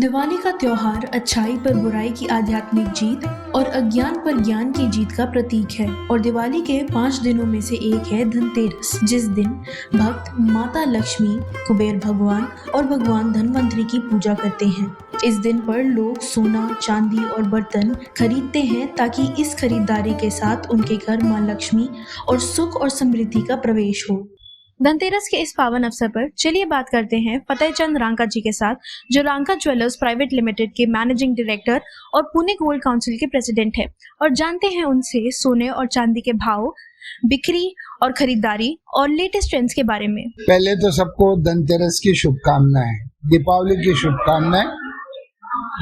दिवाली का त्योहार अच्छाई पर बुराई की आध्यात्मिक जीत और अज्ञान पर ज्ञान की जीत का प्रतीक है। और दिवाली के 5 दिनों में से एक है धनतेरस, जिस दिन भक्त माता लक्ष्मी, कुबेर भगवान और भगवान धनवंतरी की पूजा करते हैं। इस दिन पर लोग सोना, चांदी और बर्तन खरीदते हैं ताकि इस खरीदारी के साथ उनके घर मां लक्ष्मी और सुख और समृद्धि का प्रवेश हो। धनतेरस के इस पावन अवसर पर चलिए बात करते हैं फतेह चंद रांका जी के साथ, जो रांका ज्वेलर्स प्राइवेट लिमिटेड के मैनेजिंग डायरेक्टर और पुणे गोल्ड काउंसिल के प्रेसिडेंट हैं, और जानते हैं उनसे सोने और चांदी के भाव, बिक्री और खरीदारी और लेटेस्ट ट्रेंड्स के बारे में। पहले तो सबको धनतेरस की शुभकामनाएं, दीपावली की शुभकामनाएं।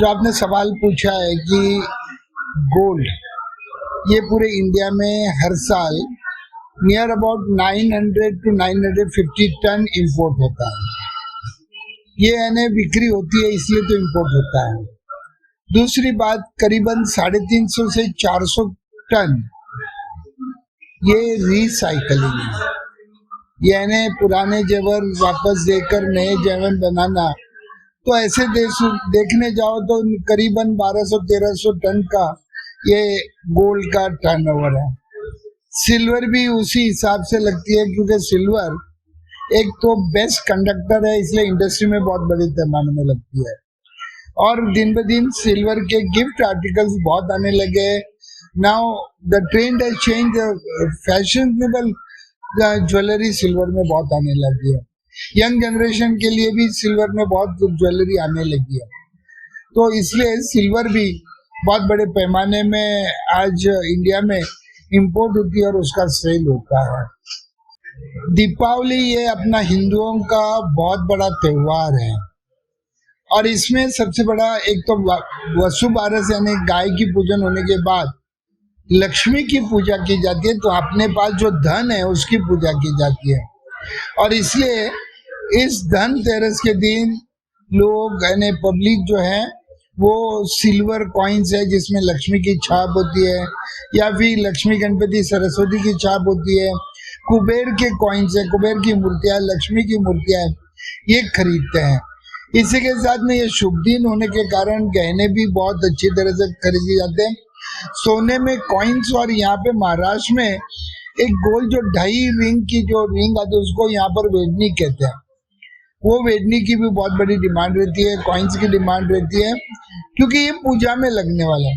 जो आपने सवाल पूछा है कि गोल्ड, ये पूरे इंडिया में हर साल near about 900 to 950 ton import होता है। ये यानी बिक्री होती है, इसलिए तो इंपोर्ट होता है। दूसरी बात, करीबन 350 से 400 टन ये रिसाइकलिंग है, यानी पुराने जेवर वापस देकर नए जेवर बनाना। तो ऐसे देखने जाओ तो करीबन 1200-1300 टन का ये गोल्ड का टर्नओवर है। सिल्वर भी उसी हिसाब से लगती है, क्योंकि सिल्वर एक तो बेस्ट कंडक्टर है, इसलिए इंडस्ट्री में बहुत बड़े पैमाने में लगती है। और दिन ब दिन सिल्वर के गिफ्ट आर्टिकल्स बहुत आने लगे। Now the trend has change, fashionable jewellery silver में बहुत आने लगी है। यंग जनरेशन के लिए भी सिल्वर में बहुत ज्वेलरी आने लगी है। तो इसलिए सिल्वर भी बहुत बड़े पैमाने में आज इंडिया में इंपोर्ट होती है और उसका सेल होता है। दीपावली ये अपना हिंदुओं का बहुत बड़ा त्योहार है, और इसमें सबसे बड़ा एक तो वसुबारस यानी गाय की पूजन होने के बाद लक्ष्मी की पूजा की जाती है। तो अपने पास जो धन है उसकी पूजा की जाती है, और इसलिए इस धनतेरस के दिन लोग यानी पब्लिक जो है वो सिल्वर कॉइन्स है जिसमें लक्ष्मी की छाप होती है, या फिर लक्ष्मी, गणपति, सरस्वती की छाप होती है। कुबेर के कॉइन्स है, कुबेर की मूर्तियां, लक्ष्मी की मूर्तियां, ये खरीदते हैं। इसी के साथ में ये शुभ दिन होने के कारण गहने भी बहुत अच्छी तरह से खरीदे जाते हैं। सोने में कॉइन्स, और यहाँ पे महाराष्ट्र में एक गोल जो 2.5 रिंग की जो रिंग आती है उसको यहाँ पर वेडनी कहते हैं। वो वेडनी की भी बहुत बड़ी डिमांड रहती है, कॉइन्स की डिमांड रहती है, क्योंकि ये पूजा में लगने वाला है।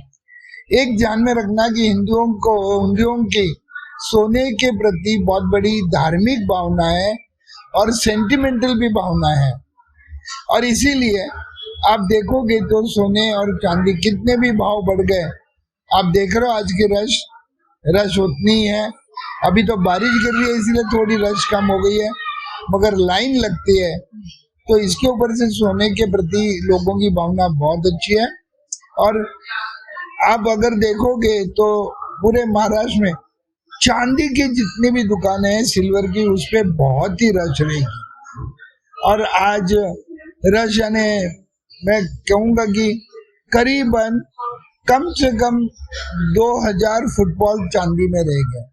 एक ध्यान में रखना कि हिंदुओं की सोने के प्रति बहुत बड़ी धार्मिक भावना है और सेंटिमेंटल भी भावना है, और इसीलिए आप देखोगे तो सोने और चांदी कितने भी भाव बढ़ गए। आप देख रहे हो आज की रश उतनी है। अभी तो बारिश गिर रही है इसलिए थोड़ी रश कम हो गई है, मगर लाइन लगती है। तो इसके ऊपर से सोने के प्रति लोगों की भावना बहुत अच्छी है। और आप अगर देखोगे तो पूरे महाराष्ट्र में चांदी की जितनी भी दुकानें हैं सिल्वर की, उस पे बहुत ही रश रहेगी। और आज रश यानी मैं कहूँगा कि करीबन कम से कम 2000 फुटबॉल चांदी में रहेंगे,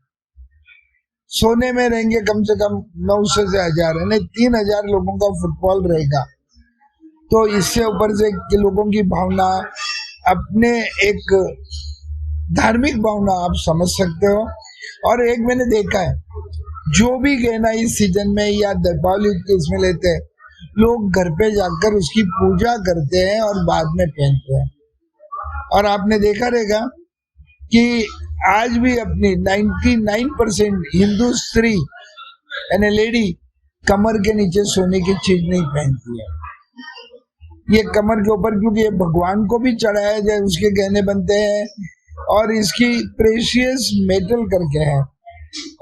सोने में रहेंगे कम से कम 900 से 1000, यानी 3000 लोगों का फुटबॉल रहेगा। तो इससे ऊपर से कि लोगों की भावना, अपने एक धार्मिक भावना आप समझ सकते हो। और एक मैंने देखा है, जो भी गहना इस सीजन में या दीपावली के इसमें लेते हैं, लोग घर पे जाकर उसकी पूजा करते हैं और बाद में पहनते हैं। और आपने देखा रहेगा कि आज भी अपनी 99% हिंदू स्त्री यानी लेडी कमर के नीचे सोने की चीज नहीं पहनती है। ये कमर के ऊपर, क्योंकि ये भगवान को भी चढ़ाया जाए, उसके गहने बनते हैं, और इसकी प्रेशियस मेटल करके है,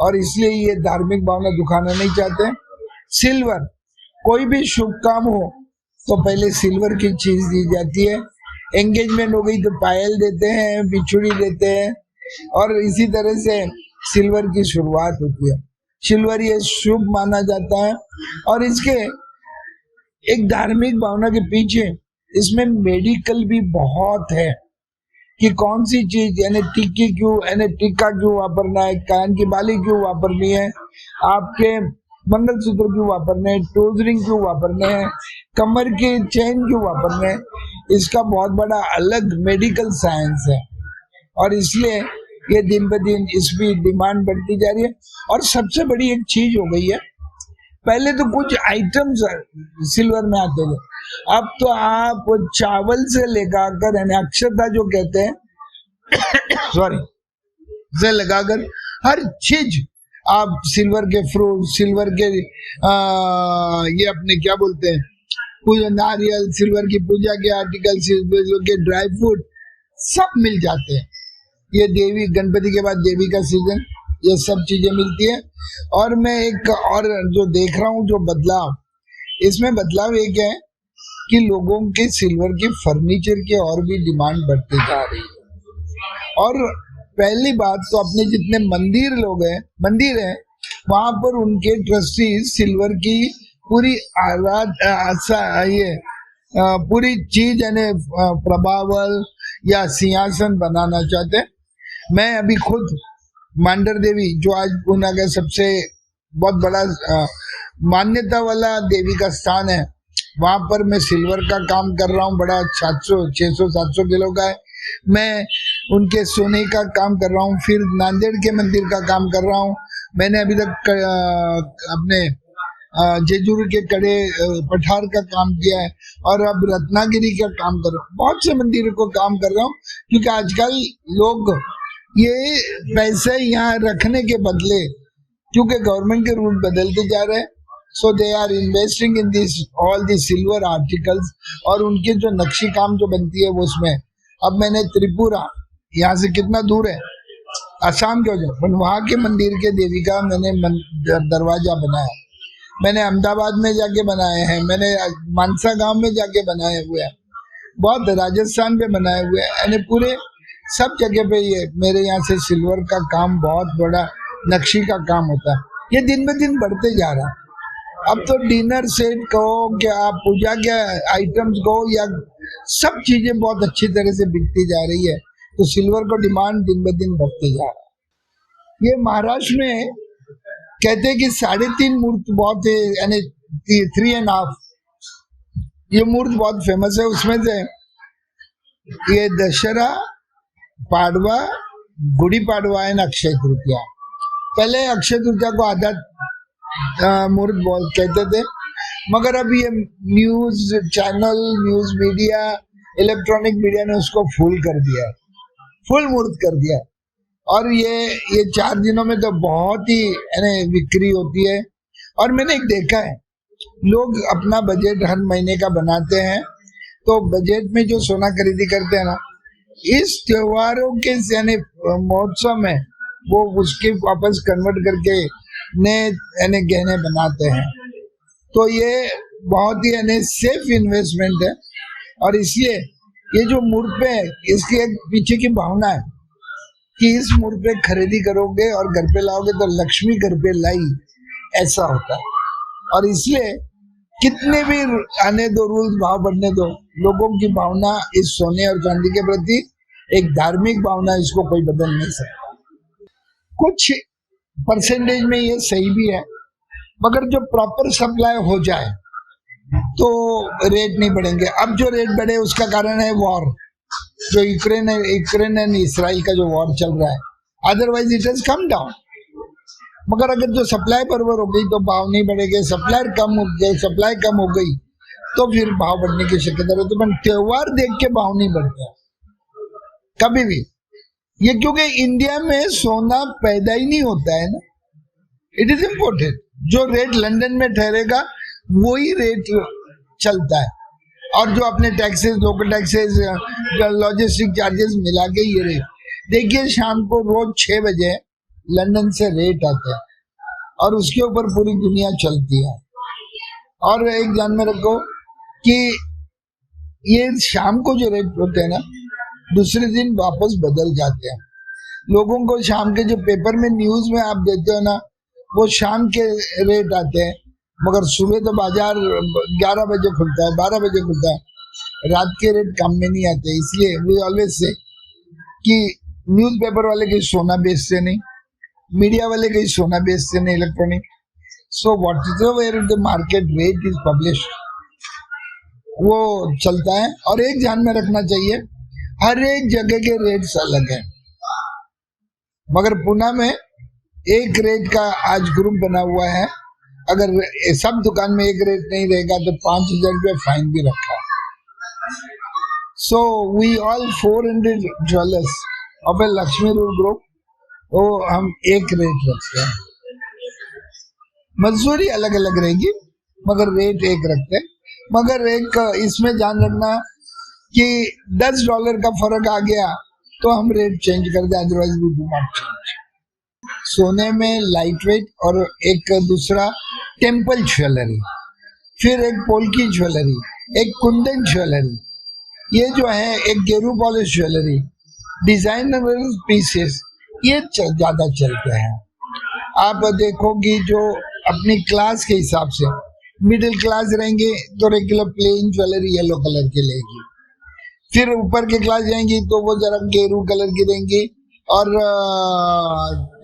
और इसलिए ये धार्मिक भावना दुखाना नहीं चाहते। सिल्वर, कोई भी शुभ काम हो तो पहले सिल्वर की चीज दी जाती है। एंगेजमेंट हो गई तो पायल देते हैं, बिछुड़ी देते हैं, और इसी तरह से सिल्वर की शुरुआत होती है। सिल्वर ये शुभ माना जाता है, और इसके एक धार्मिक भावना के पीछे इसमें मेडिकल भी बहुत है कि कौन सी चीज यानी टिक्की क्यों, यानी टिक्का क्यों वापरना है, कान की बाली क्यों वापरनी है, आपके मंगलसूत्र क्यों वापरने, टोज रिंग क्यों वापरने, कमर के चेन क्यों वापरने, इसका बहुत बड़ा अलग मेडिकल साइंस है। और इसलिए ये दिन ब दिन इसकी डिमांड बढ़ती जा रही है। और सबसे बड़ी एक चीज हो गई है, पहले तो कुछ आइटम्स सिल्वर में आते थे, अब तो आप चावल से लेकर यानी अक्षता जो कहते हैं सॉरी से लगाकर हर चीज आप सिल्वर के फ्रूट, सिल्वर के ये अपने क्या बोलते हैं पूजा नारियल, सिल्वर की पूजा के आर्टिकल, सिल्वर के ड्राई फ्रूट सब मिल जाते हैं। ये देवी गणपति के बाद देवी का सीजन, ये सब चीजें मिलती है। और मैं एक और जो देख रहा हूँ जो बदलाव, इसमें बदलाव एक है कि लोगों के सिल्वर के फर्नीचर के और भी डिमांड बढ़ती जा रही है। और पहली बात तो अपने जितने मंदिर हैं वहां पर उनके ट्रस्टी सिल्वर की पूरी पूरी चीज यानी प्रभावल या सिंहासन बनाना चाहते हैं। मैं अभी खुद मांडर देवी जो आज पूना का सबसे बहुत बड़ा मान्यता वाला देवी का स्थान है, वहां पर मैं सिल्वर का काम कर रहा हूँ। बड़ा 600-700 किलो का है। मैं उनके सोने का काम कर रहा हूँ, फिर नांदेड़ के मंदिर का काम कर रहा हूँ। मैंने अभी तक अपने जेजूर के कड़े पठार का काम किया है और अब रत्नागिरी का काम कर रहा हूँ। बहुत से मंदिरों को काम कर रहा हूँ क्योंकि आजकल लोग ये पैसे यहाँ रखने के बदले, क्योंकि गवर्नमेंट के रूल बदलते जा रहे हैं, so they are investing in this all the silver articles. और उनके जो नक्शी काम जो बनती है वो उसमें, अब मैंने त्रिपुरा, यहाँ से कितना दूर है, असम के वहां के मंदिर के देवी का मैंने दरवाजा बनाया। मैंने अहमदाबाद में जाके बनाए हैं, मैंने मानसा गांव में जाके बनाए हुए हैं, बहुत राजस्थान में बनाए हुए हैं, यानी पूरे सब जगह पे ये मेरे यहाँ से सिल्वर का काम, बहुत बड़ा नक्शी का काम होता है। ये दिन ब दिन बढ़ते जा रहा है। अब तो डिनर सेट कहो क्या, आप पूजा के आइटम्स कहो, या सब चीजें बहुत अच्छी तरह से बिकती जा रही है। तो सिल्वर को डिमांड दिन ब दिन बढ़ते जा रहा है। ये महाराष्ट्र में कहते हैं कि 3.5 मूर्त बहुत है, यानी 3.5, ये मूर्त बहुत फेमस है। उसमें से ये दशहरा, पाडवा, गुड़ी पाडवा एंड अक्षय तृतीया। पहले अक्षय तृतीया को आधा मूर्त बहुत कहते थे, मगर अब ये news channel, news media, electronic media ने उसको फुल कर दिया, फुल मूर्त कर दिया। और ये 4 दिनों में तो बहुत ही बिक्री होती है। और मैंने एक देखा है, लोग अपना बजट हर महीने का बनाते हैं, तो बजट में जो सोना खरीदी करते हैं ना, इस त्योहारों के यानी महोत्सव में वो उसके वापस कन्वर्ट करके नए गहने बनाते हैं। तो ये बहुत ही सेफ इन्वेस्टमेंट है। और इसलिए ये जो मूर्त पे, इसकी एक पीछे की भावना है कि इस मूर्त पे खरीदी करोगे और घर पे लाओगे तो लक्ष्मी घर पे लाई, ऐसा होता है। और इसलिए कितने भी आने दो, रूल्स भाव बढ़ने दो, लोगों की भावना इस सोने और चांदी के प्रति एक धार्मिक भावना, इसको कोई बदल नहीं सकता। कुछ परसेंटेज में ये सही भी है, मगर जो प्रॉपर सप्लाई हो जाए तो रेट नहीं बढ़ेंगे। अब जो रेट बढ़े उसका कारण है वॉर, जो यूक्रेन एंड इसराइल का जो वॉर चल रहा है, otherwise it has come down. मगर अगर जो सप्लाई बराबर हो गई तो भाव नहीं बढ़ेंगे, सप्लाई कम हो गई तो फिर भाव बढ़ने की शक्यता रहती है। त्योहार देख के भाव नहीं बढ़ते कभी भी, ये क्योंकि इंडिया में सोना पैदा ही नहीं होता है ना, इट इज इम्पोर्टेड। जो रेट लंदन में ठहरेगा वही रेट चलता है। और जो अपने taxes, local taxes, logistic charges मिला के ये रेट, देखिए शाम को रोज 6 बजे लंदन से रेट आते हैं और उसके ऊपर पूरी दुनिया चलती है। और एक ध्यान में रखो कि ये शाम को जो रेट होते हैं ना, दूसरे दिन वापस बदल जाते हैं। लोगों को शाम के जो पेपर में न्यूज में आप देते हो ना, वो शाम के रेट आते हैं, मगर सुबह तो बाजार 11 बजे खुलता है, 12 बजे खुलता है, रात के रेट काम में नहीं आते। इसलिए वी ऑलवेज से कि न्यूज़पेपर वाले कहीं सोना बेचते नहीं, मीडिया वाले कहीं सोना बेचते नहीं electronic, So whatever the market rate is published, वो चलता है। और एक ध्यान में रखना चाहिए, हर एक जगह के रेट्स अलग हैं, मगर पुणे में एक रेट का आज ग्रुप बना हुआ है। अगर सब दुकान में एक रेट नहीं रहेगा तो 5,000 रुपया फाइन भी रखा है। So we all 400 jewellers of a Lakshmi rule group, वो हम एक रेट रखते हैं। मजदूरी अलग अलग रहेगी मगर रेट एक रखते हैं। मगर एक इसमें ध्यान रखना कि $10 का फर्क आ गया तो हम रेट चेंज कर दें, otherwise we do not change. सोने में लाइट वेट और एक दूसरा टेम्पल ज्वेलरी, फिर एक पोल्की ज्वेलरी, एक कुंदन ज्वेलरी, ये जो है एक गेरू पॉलिश ज्वेलरी, डिजाइनर पीसेस, ये ज्यादा चलते हैं। आप देखोगी जो अपनी क्लास के हिसाब से मिडिल क्लास रहेंगे तो regular plain jewellery yellow colour की लेगी, फिर ऊपर के क्लास जाएंगी तो वो जरा गेरू कलर की देंगी और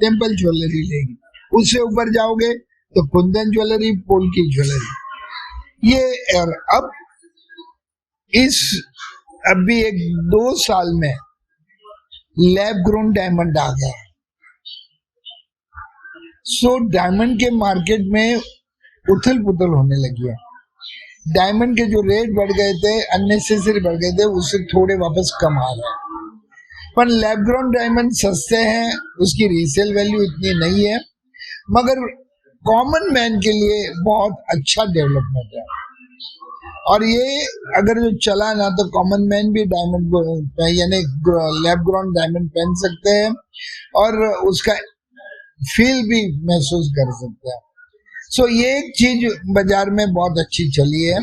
टेम्पल ज्वेलरी लेगी। उससे ऊपर जाओगे तो कुंदन ज्वेलरी, पोल्की ज्वेलरी, ये। और अब इस अभी 1-2 साल में लैब ग्रोन डायमंड आ गया। सो डायमंड के मार्केट में उथल पुथल होने लगी है। डायमंड के जो रेट बढ़ गए थे, अननेसेसरी बढ़ गए थे, उससे थोड़े वापस कम आ रहे हैं। पर लैब ग्रोन डायमंड सस्ते हैं, उसकी रीसेल वैल्यू इतनी नहीं है, मगर कॉमन मैन के लिए बहुत अच्छा डेवलपमेंट है। और ये अगर जो चला ना तो कॉमन मैन भी डायमंड यानी लैब ग्रोन डायमंड पहन सकते हैं और उसका फील भी महसूस कर सकते हैं। सो ये एक चीज बाजार में बहुत अच्छी चली है।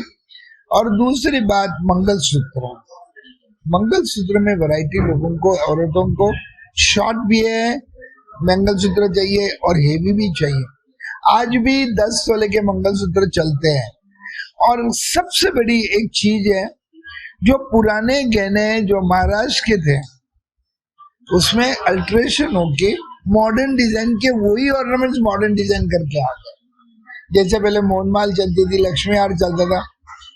और दूसरी बात, मंगलसूत्र। मंगलसूत्र में वैरायटी लोगों को, औरतों को शॉर्ट भी है मंगलसूत्र चाहिए और हेवी भी चाहिए। आज भी 10 तोले के मंगलसूत्र चलते हैं। और सबसे बड़ी एक चीज है, जो पुराने गहने जो महाराष्ट्र के थे उसमें अल्ट्रेशन होके मॉडर्न डिजाइन के वही ऑर्नामेंट्स मॉडर्न डिजाइन करके आ गए। जैसे पहले मोहनमाल चलती थी, लक्ष्मी हार चलता था,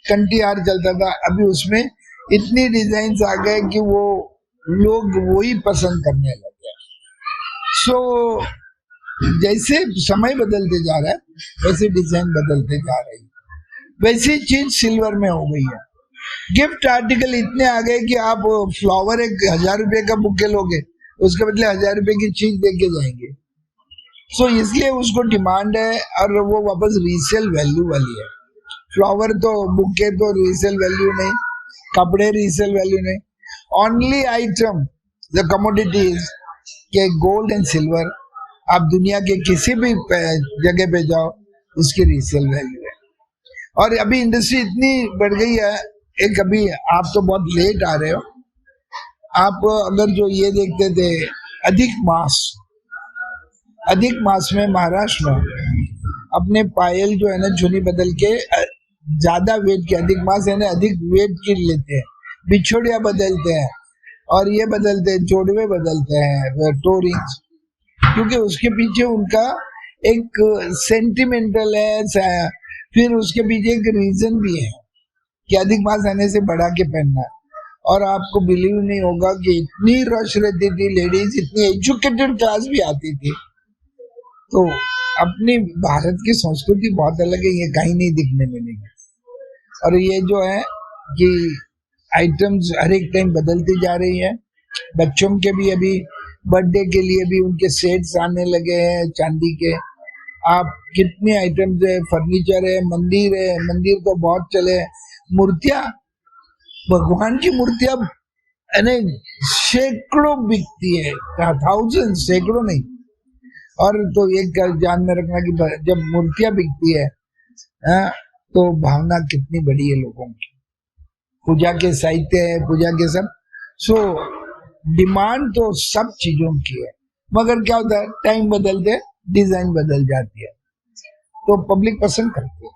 कंठी हार चलता था, अभी उसमें इतनी डिजाइन आ गए कि वो लोग वही पसंद करने लगे। सो जैसे समय बदलते जा रहा है वैसे डिजाइन बदलते जा रही है। वैसी चीज सिल्वर में हो गई है। गिफ्ट आर्टिकल इतने आ गए कि आप फ्लावर 1,000 रुपए का बुके लोगे, उसके बदले 1,000 रुपए की चीज दे के जाएंगे। सो इसलिए उसको डिमांड है और वो वापस रीसेल वैल्यू वाली है। फ्लावर तो, बुके तो रीसेल वैल्यू नहीं, कपड़े रीसेल वैल्यू नहीं। ओनली आइटम द कमोडिटीज के गोल्ड एंड सिल्वर, आप दुनिया के किसी भी जगह पे जाओ उसकी रीसेल वैल्यू है। और अभी इंडस्ट्री इतनी बढ़ गई है। एक अभी आप तो बहुत लेट आ रहे हो, आप अगर जो ये देखते थे अधिक मास में महाराष्ट्र में अपने पायल जो है ना चुनी बदल के ज्यादा वेट के, अधिक मास है ना अधिक वेट की लेते हैं, बिछोड़िया बदलते हैं और ये बदलते हैं, जोड़वे बदलते हैं, टो रिंग्स, क्योंकि उसके पीछे उनका एक सेंटिमेंटल है। फिर उसके पीछे एक रीजन भी है कि अधिक मास आने से बढ़ा के पहनना है। और आपको बिलीव नहीं होगा कि इतनी रश रहती थी, लेडीज इतनी एजुकेटेड क्लास भी आती थी। तो अपनी भारत की संस्कृति बहुत अलग है, ये कहीं नहीं दिखने मिलेगी। और ये जो है कि आइटम्स हर एक टाइम बदलती जा रही है। बच्चों के भी अभी बर्थडे के लिए भी उनके सेट्स आने लगे हैं चांदी के। आप कितने आइटम्स है, फर्नीचर है, मंदिर तो बहुत चले, मूर्तियां, भगवान की मूर्तियां सैकड़ों बिकती है, 1000 सैकड़ों नहीं। और तो एक ध्यान में रखना कि जब मूर्तियां बिकती है तो भावना कितनी बड़ी है लोगों की, पूजा के साहित्य है, पूजा के सब। सो डिमांड तो सब चीजों की है, मगर क्या होता है टाइम बदलते डिजाइन बदल जाती है तो पब्लिक पसंद करती है।